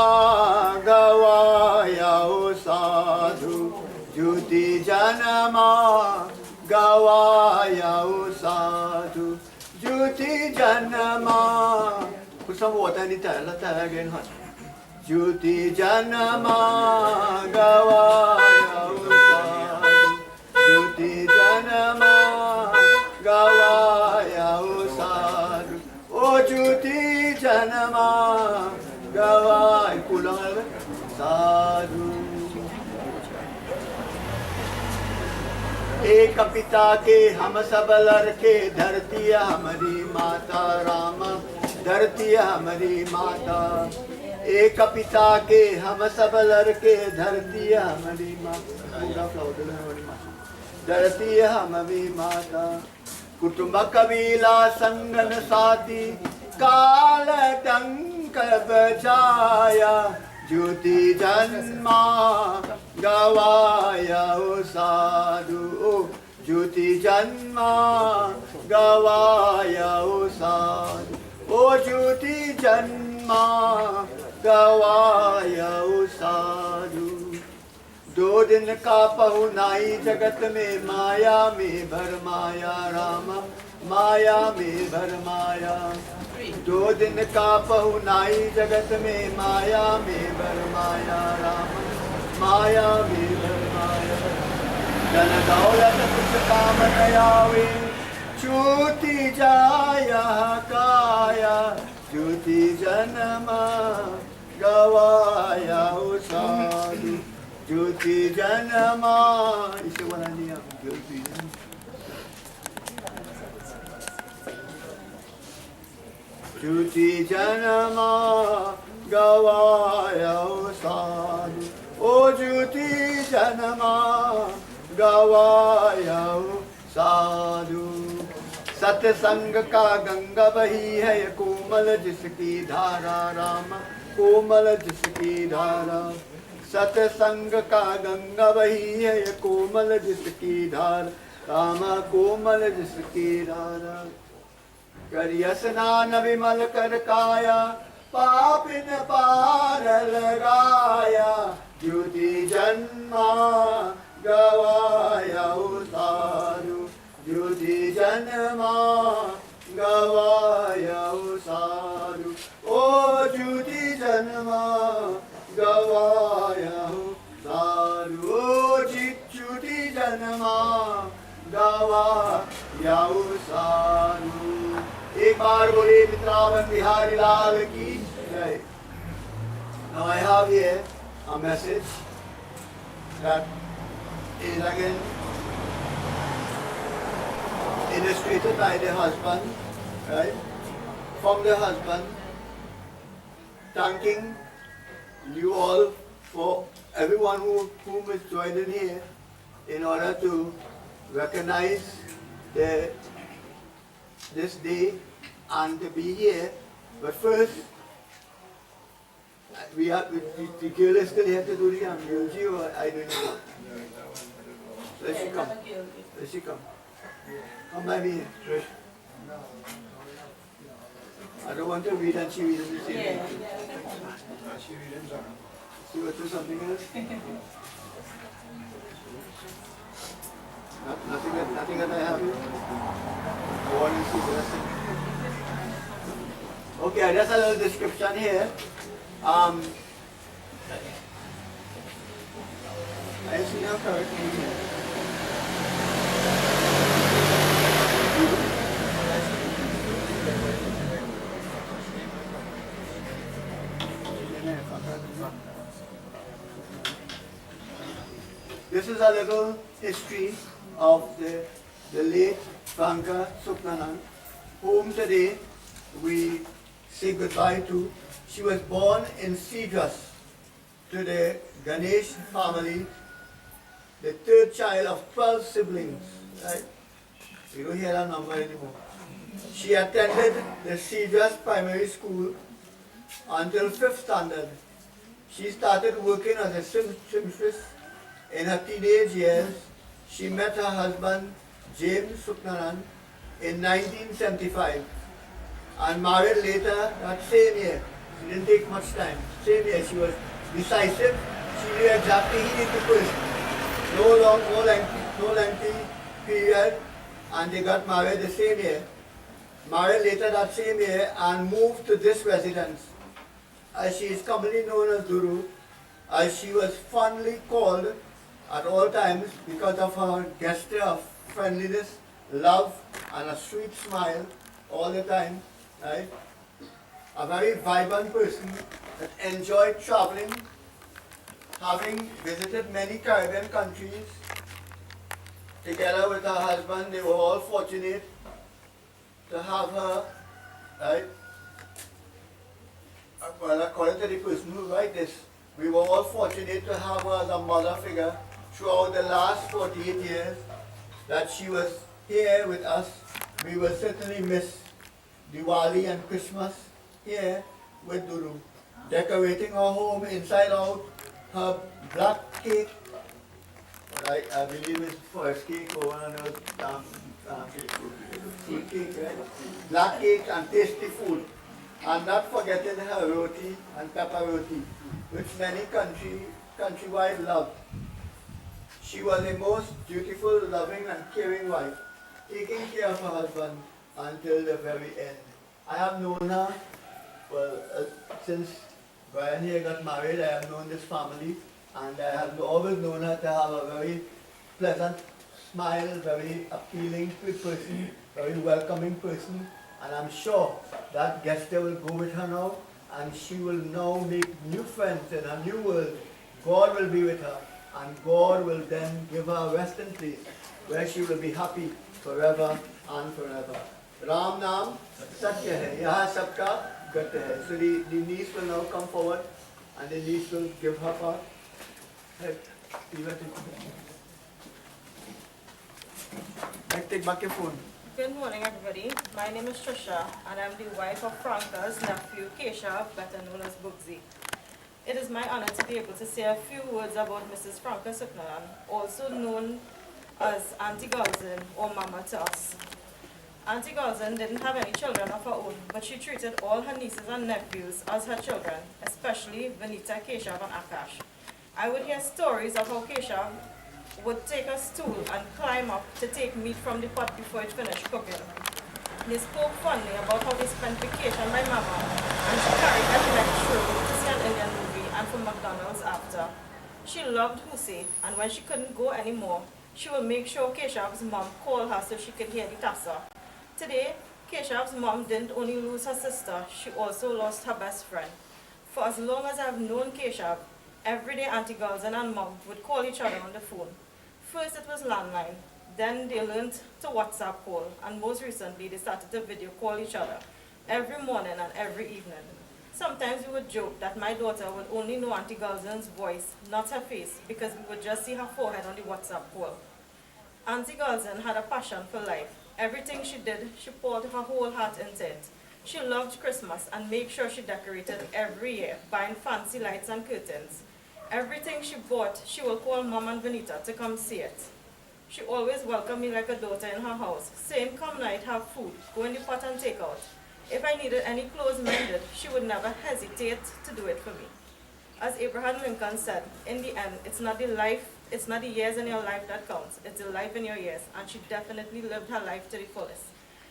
Gavaya O Sadhu Juti Janama Gavaya O Sadhu Juti Janama Put some water in it, let's try again. Juti Janama Gavaya O Sadhu Juti Janama Gavaya O Sadhu O Juti Janama Gavaya Kulang Sadhu एक पिता के हम सब लड़के धरती हमारी माता राम धरती हमारी माता एक पिता के हम सब लड़के धरती हमारी माता धरती हमारी माता कुटुंब कबीला संगन साथी काल टंक बजाया ज्योति जन्मा गवाया ओ साधु ओ ज्योति जन्मा गवाया ओ साधु ओ ज्योति जन्मा गवाया ओ दो दिन का पहुनाई जगत में माया में भरमाया राम माया में भरमाया दो दिन का पहुनाई जगत में माया में भरमाया राम माया में भरमाया धन दौलत कुछ काम न आवे छूटी जाया काया झूठी जन्मा गवाया साधु झूठी जन्मा इसे बना दिया झूठी झूठी जन्मा गवाया साधु ओ झूठी जन्मा गवाया साधु सत्संग का गंगा बही है कोमल जिसकी धारा राम कोमल जिसकी धारा सत्संग का गंगा बही है कोमल जिसकी धारा राम कोमल जिसकी धारा करिय स्नान विमल कर काया पापिन पार लगाया ज्योति जन्मा गवाया साधु ज्योति जन्मा गवाया साधु ओ ज्योति जन्मा गवाया साधु ओ ज्योति जन्मा गवाया साधु एक बार बोले मित्रावन बिहारी लाल की जय Now I have here a message that is again illustrated by the husband, right? From the husband, thanking you all for everyone whom is joining here in order to recognize this day and to be here. But first, the girl is still here to do the music, or I don't know. Let she come. Let she come. Come by me, Trish. I don't want to read and she reads the same thing. She will do something else. Nothing that I have here. I want to see the rest. Okay, there's a little description here. I see now correctly here. This is a little history of the late Franka Sooknanan, whom today we say goodbye to. She was born in Cedrus to the Ganesh family, the third child of 12 siblings, right? We don't hear that number anymore. She attended the Cedrus primary school until 5th standard. She started working as a seamstress in her teenage years. She met her husband, James Sooknanan, in 1975 and married later that same year. She didn't take much time. Same year, she was decisive. She knew exactly he needed to push. No lengthy period, and they got married the same year. Married later that same year and moved to this residence, as she is commonly known as Duru, as she was fondly called at all times because of her gesture of friendliness, love, and a sweet smile all the time, right? A very vibrant person that enjoyed traveling, having visited many Caribbean countries. Together with her husband, they were all fortunate to have her, right? Well, according to the person who wrote this, we were all fortunate to have her as a mother figure throughout the last 48 years that she was here with us. We will certainly miss Diwali and Christmas here with Duru, decorating her home inside out, her black cake, I believe it's forest cake or one of those fruit cake, right? Black cake and tasty food. And not forgetting her roti and pepper roti, which many countrywide love. She was a most dutiful, loving and caring wife, taking care of her husband until the very end. I have known her, well, since Brian here got married. I have known this family, and I have always known her to have a very pleasant smile, very appealing person, very welcoming person, and I'm sure that Gesta will go with her now, and she will now make new friends in a new world. God will be with her, and God will then give her a resting place where she will be happy forever and forever. Ram Nam Satya hai, yaha sabka gat hai. So the niece will now come forward, and the niece will give her part. Take back your phone. Good morning, everybody. My name is Trisha, and I'm the wife of Franka's nephew, Keshav, better known as Bugsy. It is my honor to be able to say a few words about Mrs. Franka Sooknanan, also known as Auntie Galzin or Mama to us. Auntie Galzin didn't have any children of her own, but she treated all her nieces and nephews as her children, especially Vanita, Keshav, and Akash. I would hear stories of how Keshav would take a stool and climb up to take meat from the pot before it finished cooking. They spoke fondly about how they spent vacation by Mama, and she carried a next show to see an Indian movie and from McDonald's after. She loved Hussey, and when she couldn't go anymore, she would make sure Keshav's mom called her so she could hear the tassa. Today, Keshav's mom didn't only lose her sister, she also lost her best friend. For as long as I've known Keshav, every day Auntie Galzin and Mom would call each other on the phone. First it was landline, then they learned to WhatsApp call, and most recently they started to video call each other every morning and every evening. Sometimes we would joke that my daughter would only know Auntie Galzin's voice, not her face, because we would just see her forehead on the WhatsApp call. Auntie Galzin had a passion for life. Everything she did, she poured her whole heart into it. She loved Christmas and made sure she decorated every year, buying fancy lights and curtains. Everything she bought, she will call Mom and Vanita to come see it. She always welcomed me like a daughter in her house, saying, "Come night, have food, go in the pot and take out." If I needed any clothes mended, she would never hesitate to do it for me. As Abraham Lincoln said, in the end, it's not the years in your life that counts, it's the life in your years, and she definitely lived her life to the fullest.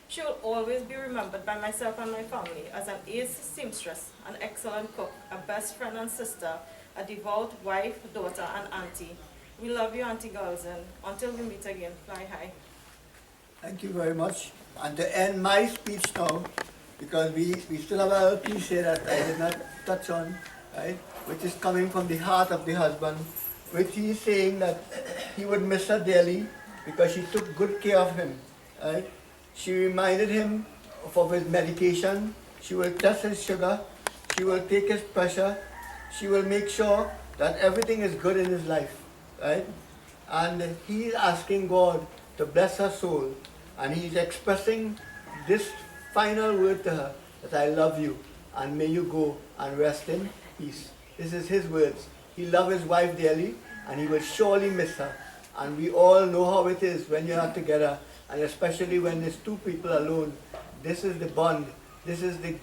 She will always be remembered by myself and my family as an ace seamstress, an excellent cook, a best friend and sister, a devout wife, daughter, and auntie. We love you, Auntie Galzin. Until we meet again, fly high. Thank you very much. And to end my speech now, because we still have a little piece here that I did not touch on, right, which is coming from the heart of the husband, which he is saying that he would miss her dearly because she took good care of him, right? She reminded him of his medication, she will test his sugar, she will take his pressure, she will make sure that everything is good in his life, right? And he is asking God to bless her soul, and he is expressing this final word to her, that I love you, and may you go and rest in peace. This is his words. He loved his wife dearly, and he will surely miss her. And we all know how it is when you're not together, and especially when there's two people alone. This is the bond. This is the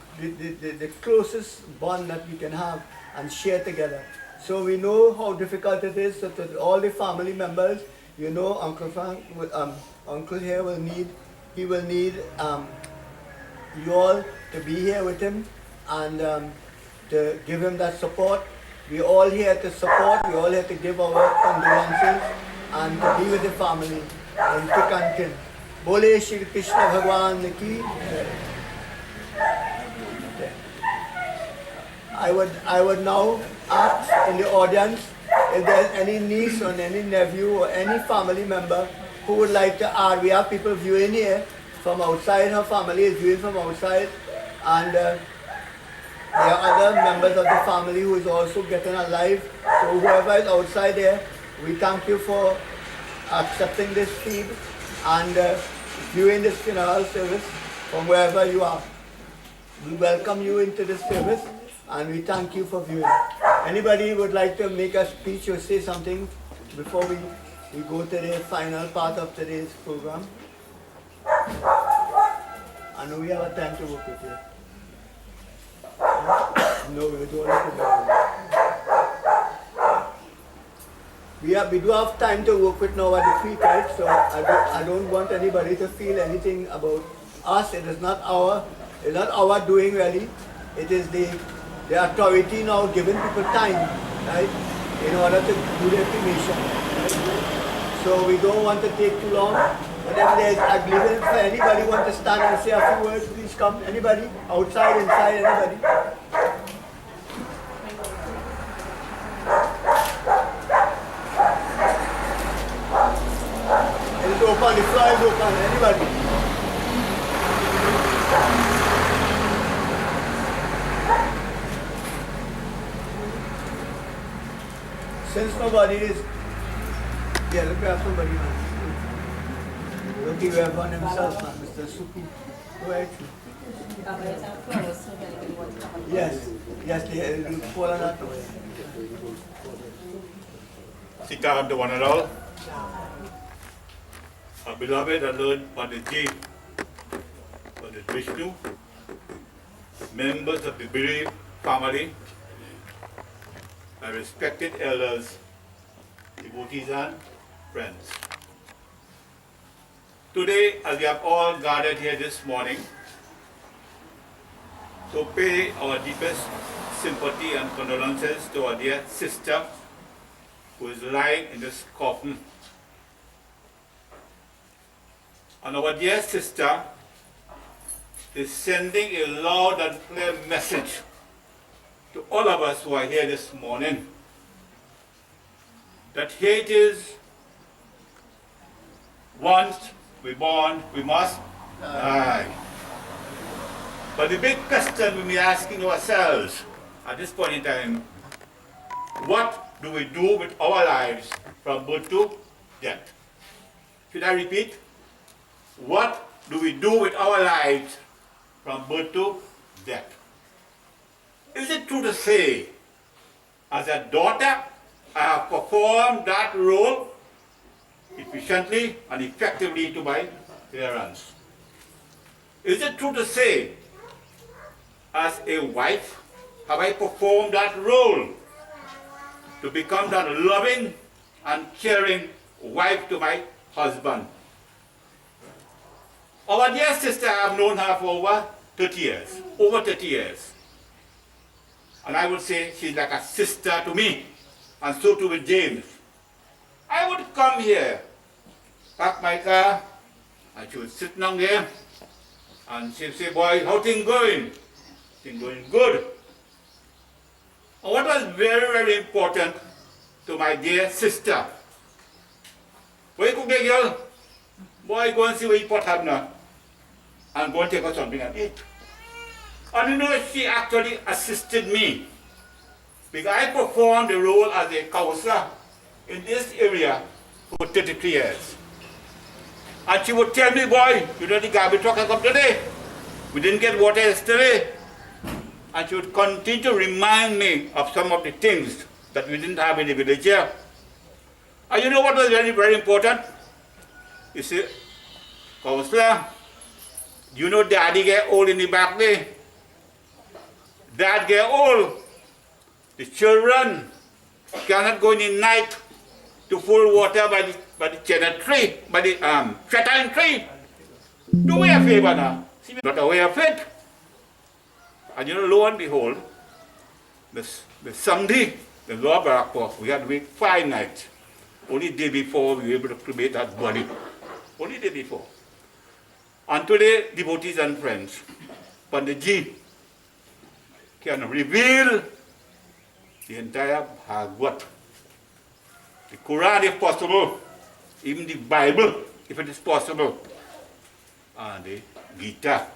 closest bond that we can have and share together. So we know how difficult it is. So to all the family members, you know, Uncle Frank, Uncle here will need you all to be here with him and to give him that support. We're all here to support, we're all here to give our condolences and to be with the family in thick and thin. Bole Shri Krishna Bhagwan ki. I would now ask in the audience if there's any niece or any nephew or any family member who would like to add. We have people viewing here from outside, her family is viewing from outside, and there are other members of the family who is also getting a live. So whoever is outside there, we thank you for accepting this feed and viewing this funeral service from wherever you are. We welcome you into this service and we thank you for viewing. Anybody would like to make a speech or say something before we go to the final part of today's program? I know we have a time to work with you. No, we don't want to. we do have time to work with now at the creek, right? So I don't want anybody to feel anything about us. It is not our doing really. It is the authority now giving people time, right, in order to do the cremation. Right? So we don't want to take too long. Whenever there's, I'm leaving it for anybody who wants to stand and say a few words, please come. Anybody, outside, inside, anybody. It's open, the floor is open, anybody. Since nobody is, yeah, look at somebody, man. Look, you have one himself, man, Mr. Suku. Go ahead. Yes, they fall on that way. Sit down to one and all. Our beloved and Lord Panditji, Pandit Vishnu, members of the bereaved family, and respected elders, devotees and friends. Today, as we have all gathered here this morning to pay our deepest sympathy and condolences to our dear sister who is lying in this coffin. And our dear sister is sending a loud and clear message to all of us who are here this morning that hate is once we born, we must die. But the big question we be asking ourselves at this point in time, what do we do with our lives from birth to death? Should I repeat? What do we do with our lives from birth to death? Is it true to say, as a daughter, I have performed that role efficiently and effectively to my parents? Is it true to say, as a wife, have I performed that role to become that loving and caring wife to my husband? Our dear sister, I have known her for over 30 years. And I would say she's like a sister to me, and so too with James. I would come here, park my car, and she would sit down there, and she'd say, boy, how things going? Things going good. And what was very, very important to my dear sister, where you cook there, girl? Boy, go and see where you pot have now, and go and take her something and eat. And you know, she actually assisted me, because I performed the role as a counselor in this area for 33 years. And she would tell me, boy, you know the garbage truck has come today? We didn't get water yesterday. And she would continue to remind me of some of the things that we didn't have in the village here. And you know what was very, very important? You see, counselor, you know daddy get old in the back there? Dad get old. The children cannot go in the night to full water by the cheddar tree, by the chatine tree. Do me a favor now. See, we're not aware of it. And you know, lo and behold, the Sunday, the Lord Barakah, we had to wait 5 nights. Only the day before we were able to cremate that body. Only the day before. And today, devotees and friends, Panditji can reveal the entire Bhagavad, the Quran if possible, even the Bible if it is possible, and the Gita.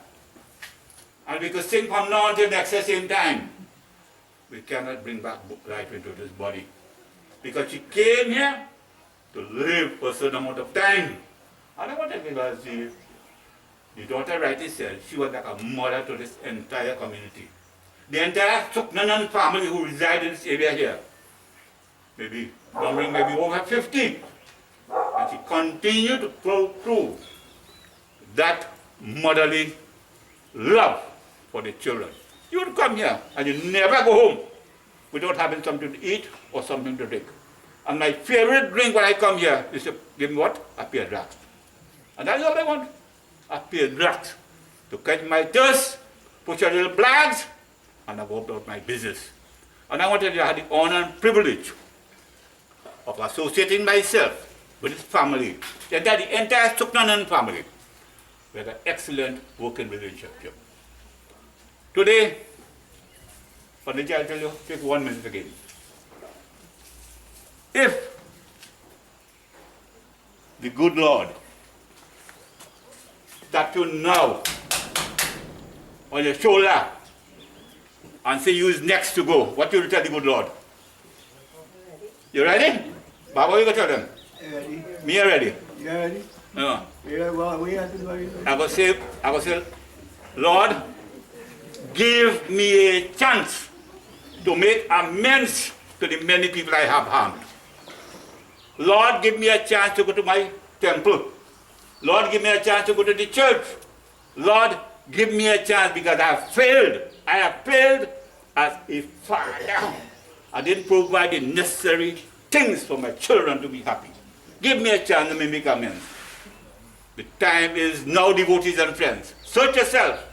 And we could sing from now until next same time. We cannot bring back life into this body. Because she came here to live for a certain amount of time. And I want to realize the daughter rightly said, she was like a mother to this entire community. The entire Sooknanan family who reside in this area here, maybe numbering maybe over 50. And she continued to prove that motherly love for the children. You would come here and you never go home without having something to eat or something to drink. And my favorite drink when I come here is to give me what? A pear draft. And that's all I want. A pear draft. To catch my thirst, put your little flags, and I go about my business. And I wanted to have the honor and privilege of associating myself with this family, the entire Sooknanan family, with an excellent working relationship. Today, for the I'll tell you, take 1 minute again. If the good Lord tap you now on your shoulder and say you is next to go, what will you tell the good Lord? You ready? Baba, what you going to tell them? Ready? Me ready? You ready? No. Yeah, well, we have to go. I go say, Lord, give me a chance to make amends to the many people I have harmed. Lord, give me a chance to go to my temple. Lord, give me a chance to go to the church. Lord, give me a chance because I have failed. I have failed as a father. I didn't provide the necessary things for my children to be happy. Give me a chance to make amends. The time is now, devotees and friends. Search yourself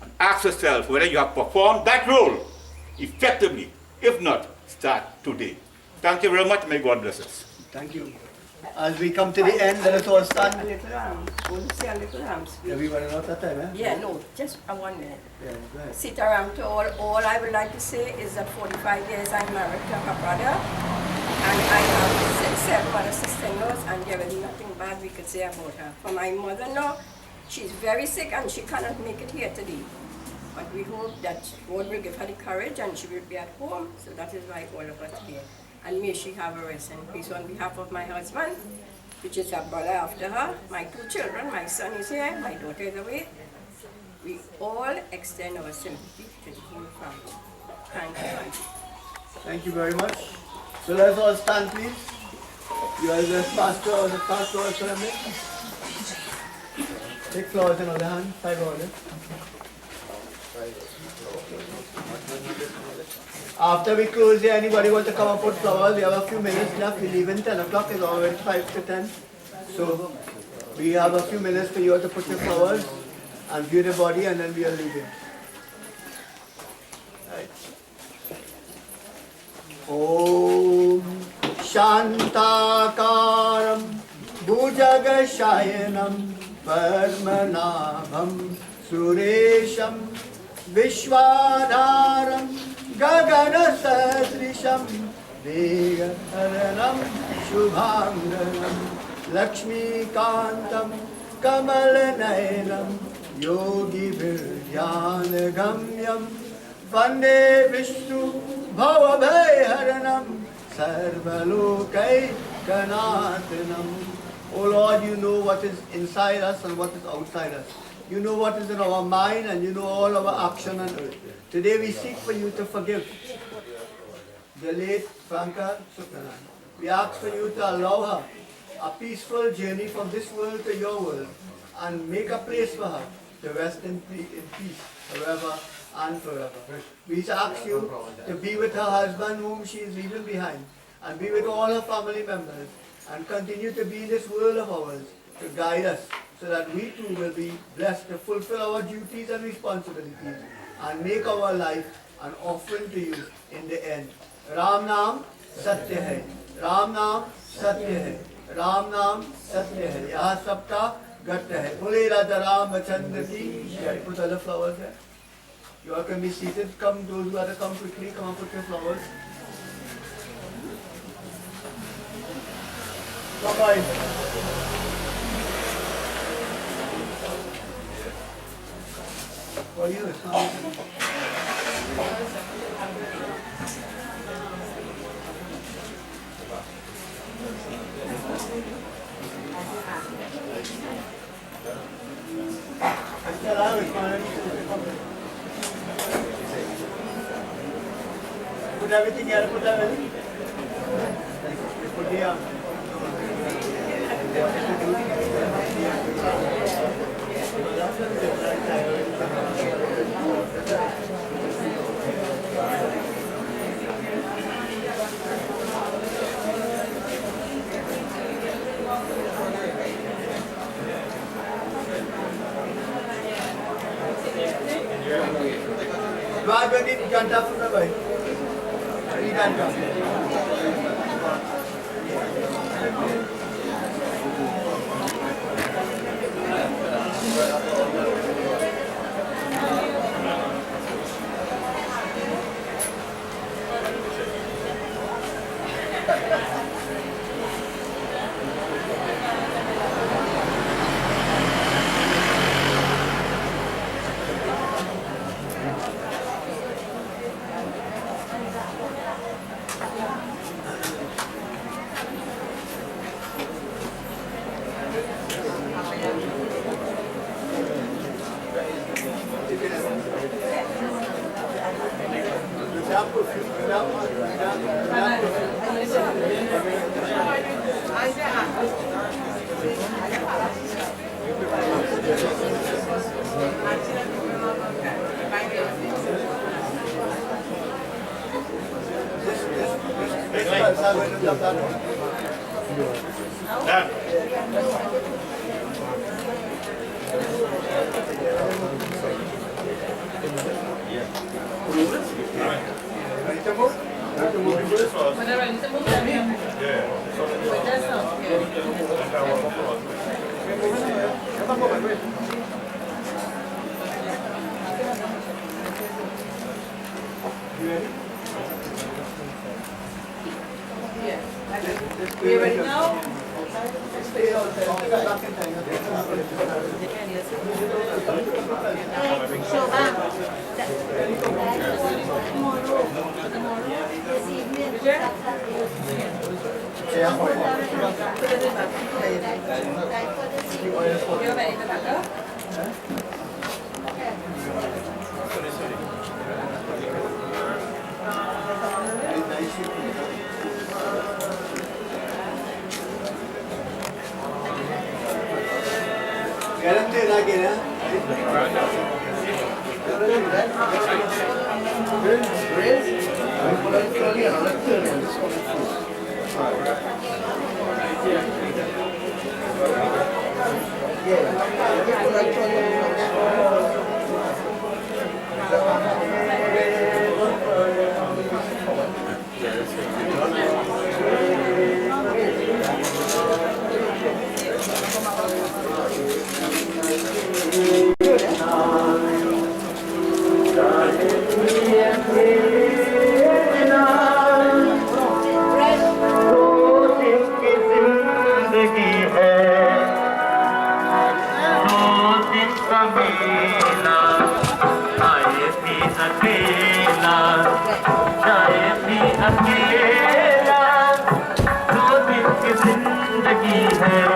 and ask yourself whether you have performed that role effectively. If not, start today. Thank you very much. May God bless us. Thank you. As we come to the end, let us all stand. A little want to say a little speech. Everyone out of time, eh? Yeah, no, just a 1 minute. Yeah, go ahead. Sit around to all I would like to say is that 45 years I'm married to her brother, and I have 7 other sister-in-laws, and there is nothing bad we could say about her. For my mother-in-law, she's very sick and she cannot make it here today. But we hope that God will give her the courage and she will be at home, so that is why all of us here. And may she have a rest in peace. On behalf of my husband, which is a brother after her, my 2 children, my son is here, my daughter is away. We all extend our sympathy to the whole family. Thank you. Thank you very much. So let's all stand, please. You are the pastor or the pastor or something. Take flowers in other hand, 5 orders. After we close here, anybody want to come up with flowers? We have a few minutes left. We leave in 10 o'clock. It's already 5 to 10. So we have a few minutes for you all to put your flowers and view the body, and then we are leaving. Right. Om Shantakaram Bhujagashayanam Padmanabham Suresham Vishwadharam Gagana Sadrisham Vegaharanam Shubhanganam Lakshmi Kantam Kamalanayanam Yogi Vidyana Gamyam Vande Vishnu Bhavabhayharanam Sarvalokai Kanatanam. Oh Lord, you know what is inside us and what is outside us. You know what is in our mind and you know all our action on earth. Today we seek for you to forgive the late Franka Sooknanan. We ask for you to allow her a peaceful journey from this world to your world and make a place for her to rest in peace forever and forever. We ask you to be with her husband whom she is leaving behind, and be with all her family members, and continue to be in this world of ours to guide us so that we too will be blessed to fulfill our duties and responsibilities and make our life an offering to you in the end. Ram Naam Satya Hai. Ram Naam Satya Hai. Ram Naam Satya Hai. Yaha sabka gatya hai. Bole Radha Ramachandra ki. Jai. Put all the flowers there. You all can be seated. Come, those who are to come quickly, come and put your flowers. Bye-bye. For you, it's not. Put everything here, put everything. Put here. Jawab bagi janta pun baik. Ini janta. We ready now? Guarantee lagi na. अकेला 2 दिन की जिंदगी है